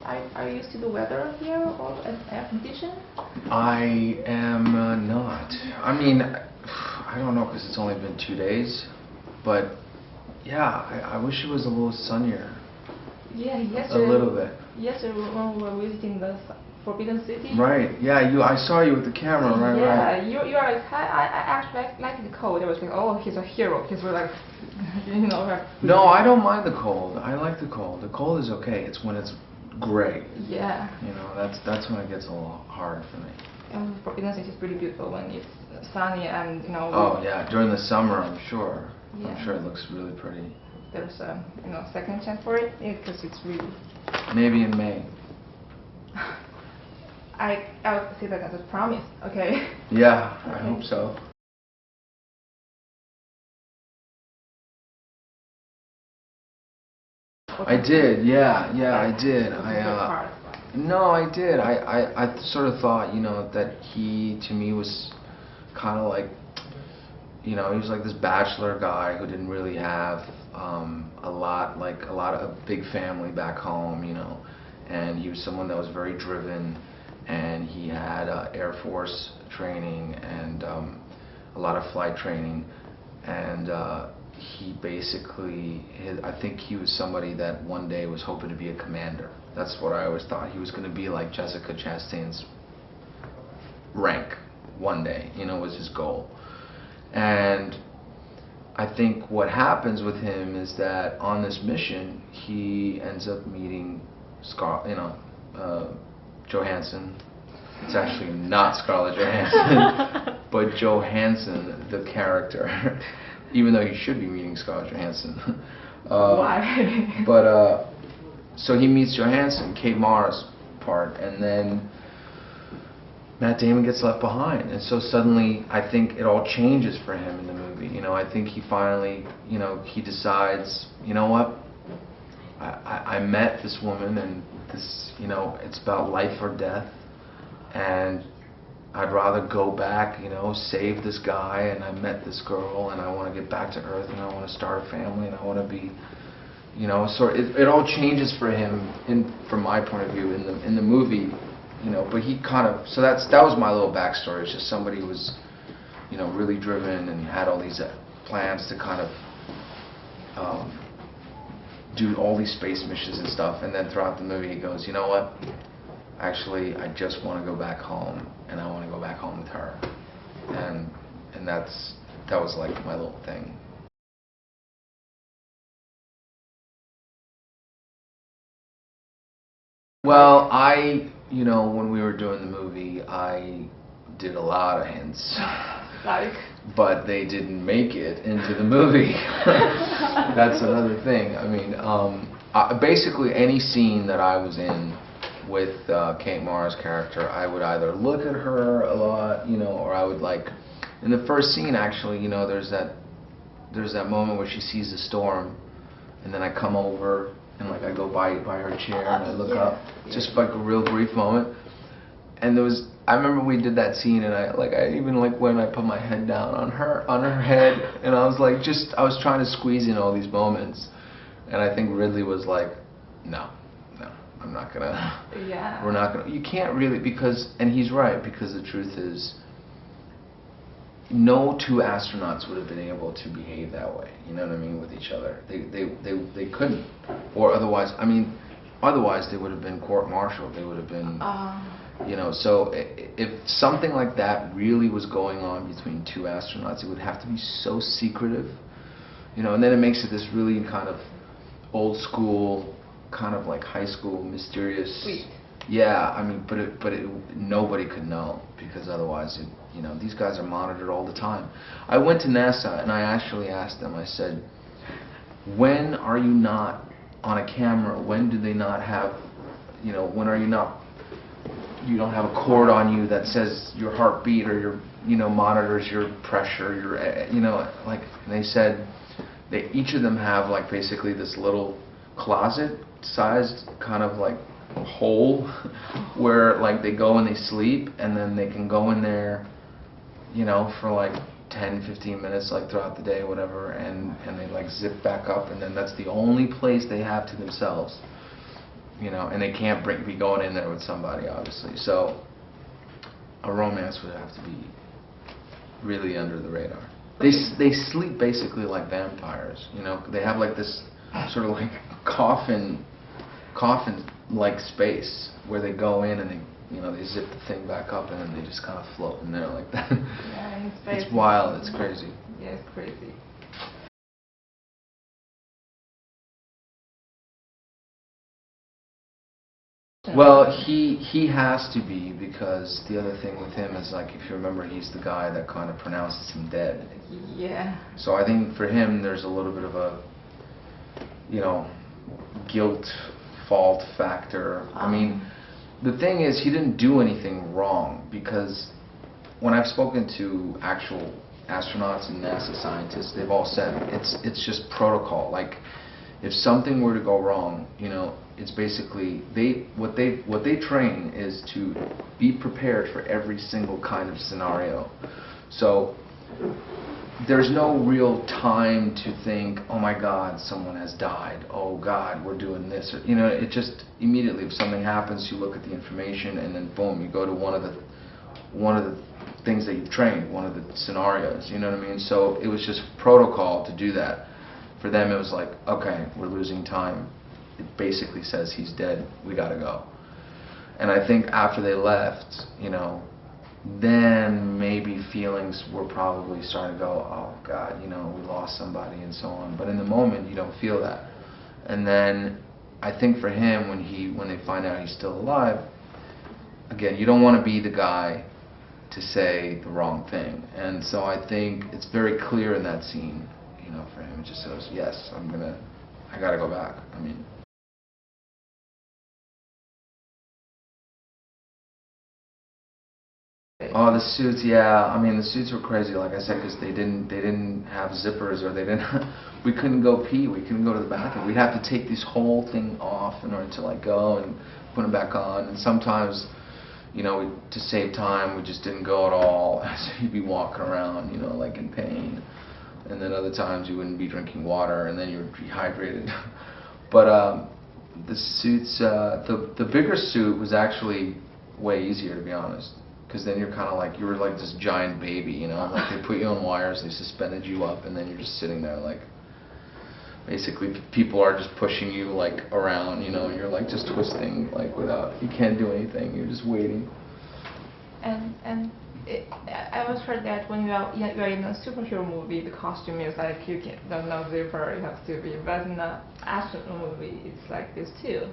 Are you still the weather here or air condition? I am not. I mean, I don't know because it's only been 2 days, but yeah, I wish it was a little sunnier. Yeah, yesterday. A little bit. Yesterday when we were visiting the Forbidden City. Right. Yeah. I saw you with the camera. Right. Yeah. Right. You are like I actually like the cold. I was like, oh, he's a hero. He's like, you know. Like, no, I don't mind the cold. I like the cold. The cold is okay. It's when it's gray. Yeah. You know, that's when it gets a little hard for me. And Forbidden City is pretty beautiful when it's sunny and you know. Oh yeah, during the summer, I'm sure. Yeah. I'm sure it looks really pretty. There's a second chance for it because it's really. Maybe in May. I would say that as a promise. Okay. Yeah, I Okay. hope so. I did, yeah, I did. No, I did. I sort of thought, that he to me was kind of like, he was like this bachelor guy who didn't really have a lot of big family back home, and he was someone that was very driven, and he had Air Force training and a lot of flight training, and he basically, I think he was somebody that one day was hoping to be a commander. That's what I always thought. He was going to be like Jessica Chastain's rank one day, was his goal. And I think what happens with him is that on this mission, he ends up meeting Johansson. It's actually not Scarlett Johansson, but Johansson, the character. Even though he should be meeting Scarlett Johansson. Why? But so he meets Johansson, Kate Mara's part, and then Matt Damon gets left behind, and so suddenly I think it all changes for him in the movie. I think he finally, he decides, you know what? I met this woman, and this, it's about life or death, and I'd rather go back, save this guy, and I met this girl, and I want to get back to Earth, and I want to start a family, and I want to be, so it all changes for him, from my point of view, in the movie, but he kind of, so that was my little backstory. It's just somebody who was, really driven and had all these plans to kind of do all these space missions and stuff, and then throughout the movie he goes, you know what? Actually, I just want to go back home, and I want to go back home with her, and that was like my little thing. Well, when we were doing the movie, I did a lot of hints, but they didn't make it into the movie. That's another thing. I mean, basically any scene that I was in with Kate Mara's character, I would either look at her a lot, or I would in the first scene actually, there's that moment where she sees the storm, and then I come over and I go by her chair and I look up, just like a real brief moment. And I remember we did that scene, and I even when I put my head down on her head, and I was trying to squeeze in all these moments, and I think Ridley was like, no. I'm not gonna. Yeah. We're not gonna. You can't really, and he's right, because the truth is, no two astronauts would have been able to behave that way. You know what I mean, with each other. They couldn't, or otherwise. I mean, otherwise they would have been court-martialed. They would have been. So if something like that really was going on between two astronauts, it would have to be so secretive. And then it makes it this really kind of old school, kind of like high school, mysterious. Sweet. Yeah, I mean, but nobody could know, because otherwise, these guys are monitored all the time. I went to NASA and I actually asked them. I said, when are you not on a camera? When do they not have, when are you not? You don't have a cord on you that says your heartbeat, or your, monitors your pressure, and they said each of them have basically this little closet-sized kind of hole where they go and they sleep, and then they can go in there, for 10-15 minutes throughout the day, whatever, and they zip back up, and then that's the only place they have to themselves. you know, and they can't be going in there with somebody, obviously. So a romance would have to be really under the radar. They sleep basically like vampires, you know. They have like this sort of like coffin like space where they go in and they zip the thing back up and then they just kind of float in there like that. Yeah, in space. It's wild. It's crazy. Yeah, it's crazy. Well, he has to be, because the other thing with him is, like, if you remember, he's the guy that kind of pronounces him dead. Yeah. So I think for him there's a little bit of a, you know, guilt, fault factor. I mean, the thing is, he didn't do anything wrong, because when I've spoken to actual astronauts and NASA scientists, they've all said it's just protocol. Like, if something were to go wrong, you know, it's basically what they train is to be prepared for every single kind of scenario. So there's no real time to think, oh my God, someone has died. Oh God, we're doing this. Or, you know, it just immediately, if something happens, you look at the information and then boom, you go to one of the things that you've trained, one of the scenarios. You know what I mean? So it was just protocol to do that. For them, it was like, okay, we're losing time. It basically says he's dead. We gotta go. And I think after they left, you know, then maybe feelings were probably starting to go, oh God, you know, we lost somebody and so on. But in the moment, you don't feel that. And then I think for him, when they find out he's still alive, again, you don't want to be the guy to say the wrong thing. And so I think it's very clear in that scene, you know, for him. It just says, yes, I gotta go back. I mean. Oh, the suits, yeah. I mean, the suits were crazy, like I said, because they didn't have zippers, or they didn't. We couldn't go pee. We couldn't go to the bathroom. We'd have to take this whole thing off in order to like go and put them back on. And sometimes, you know, to save time, we just didn't go at all. So you'd be walking around, you know, like in pain. And then other times you wouldn't be drinking water, and then you were dehydrated. But the suits, the bigger suit was actually way easier, to be honest. Because then you're kind of like, you were like this giant baby, you know, like they put you on wires, they suspended you up, and then you're just sitting there like, basically people are just pushing you like around, you know, and you're like just twisting, like you can't do anything, you're just waiting. And I always heard that when you are in a superhero movie, the costume is like there's no zipper, you have to be, but in an astronaut movie, it's like this too.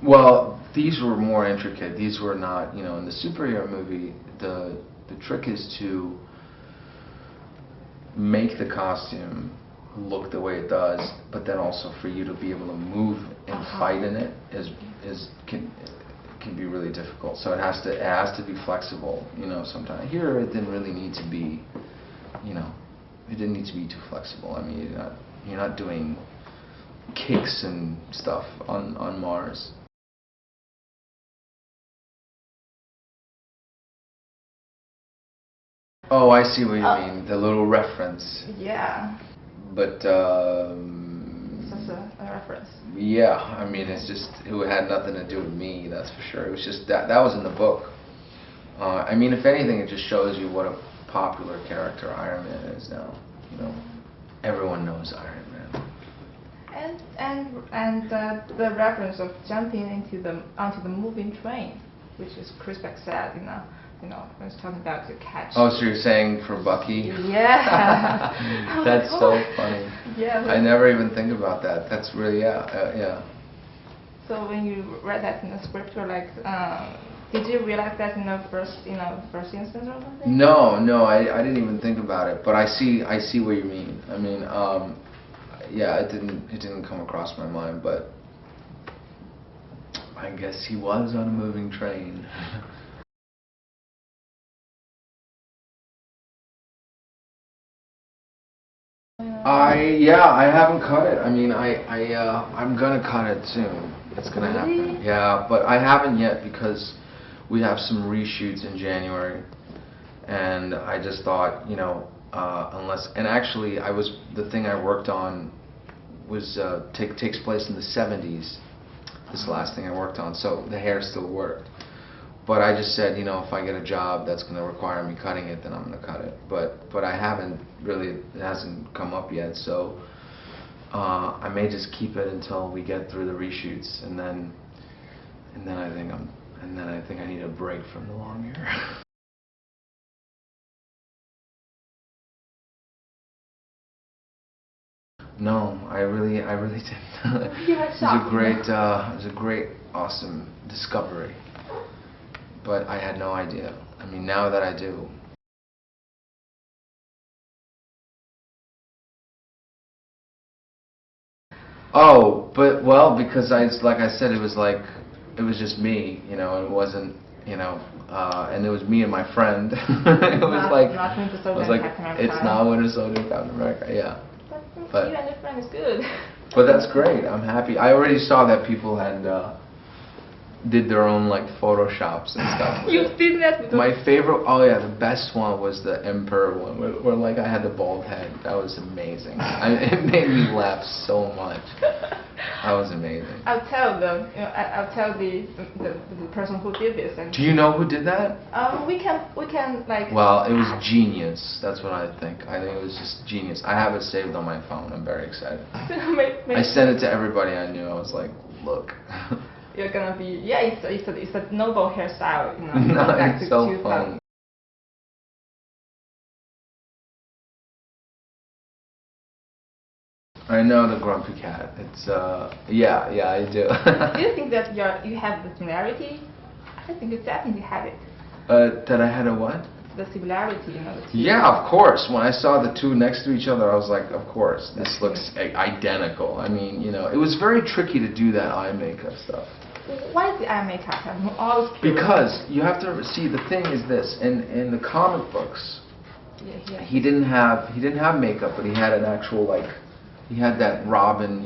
Well, these were more intricate. These were not, you know, in the superhero movie, the trick is to make the costume look the way it does, but then also for you to be able to move and fight in it can be really difficult. So it has to be flexible, you know. Sometimes here it didn't really need to be, you know, it didn't need to be too flexible. I mean, you're not doing kicks and stuff on Mars. Oh, I see what you mean. The little reference. Yeah. But It's just a reference. yeah, I mean, it had nothing to do with me, that's for sure. It was just that was in the book. I mean, if anything, it just shows you what a popular character Iron Man is now. You know, everyone knows Iron Man. And the reference of jumping onto the moving train, which is Chris Beck said, you know, when he's talking about to catch. Oh, so you're saying for Bucky? Yeah. That's so funny. Yeah. I never even think about that. That's really, yeah. So when you read that in the script, you're like, did you realize that in the first instance or something? No, I didn't even think about it. But I see what you mean. I mean, yeah, it didn't come across my mind, but I guess he was on a moving train. I haven't cut it. I mean, I'm gonna cut it soon. It's gonna happen. Yeah, but I haven't yet because we have some reshoots in January, and I just thought, you know, and actually, the thing I worked on was takes place in the 70s, this last thing I worked on, so the hair still worked. But I just said, if I get a job that's going to require me cutting it, then I'm going to cut it. But I haven't really, it hasn't come up yet, so I may just keep it until we get through the reshoots, and then I think I need a break from the long hair. No, I really didn't. You were shocked. It was a great, awesome discovery. But I had no idea. I mean, now that I do. Oh, but because like I said, it was just me, it wasn't, and it was me and my friend. It was not Winter Soldier I was and Captain America. it's not Winter Soldier and Captain America, yeah. But you and your friend is good. But that's great. I'm happy. I already saw that people had did their own Photoshops and stuff. You've seen that? My favorite, the best one was the Emperor one, where I had the bald head. That was amazing. It made me laugh so much. That was amazing. I'll tell them. I'll tell the person who did this. And do you know who did that? We can Well, it was genius. That's what I think. I think it was just genius. I have it saved on my phone. I'm very excited. I sent it to everybody I knew. I was like, look. You're gonna be it's a noble hairstyle. No, it's so fun. I know the grumpy cat. It's yeah, I do. Do you think that you have the similarity? I think you definitely have it. That I had a what? The similarity, the two. Yeah, of course. When I saw the two next to each other, I was like, of course, this looks identical. I mean, it was very tricky to do that eye makeup stuff. Why is the eye makeup? I'm always curious. Because you have to see, the thing is this, in the comic books, yeah. he didn't have makeup, but he had an actual he had that Robin,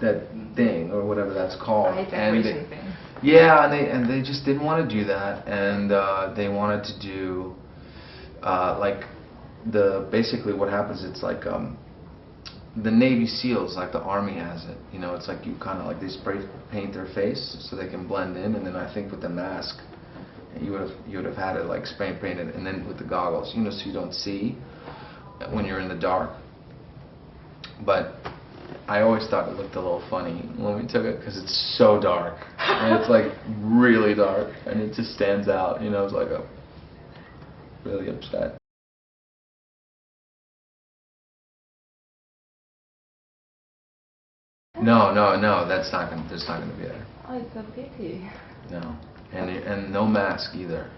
that thing or whatever that's called. Thing. Yeah, and they just didn't want to do that, and they wanted to do basically what happens. It's like the Navy SEALs, like the Army has it. It's like you kind of they spray paint their face so they can blend in, and then I think with the mask, you would have had it spray painted, and then with the goggles, so you don't see when you're in the dark. But I always thought it looked a little funny when we took it because it's so dark, and it's really dark, and it just stands out. I was really upset. No, that's not gonna be there. Oh, it's a pity. No, and no mask either.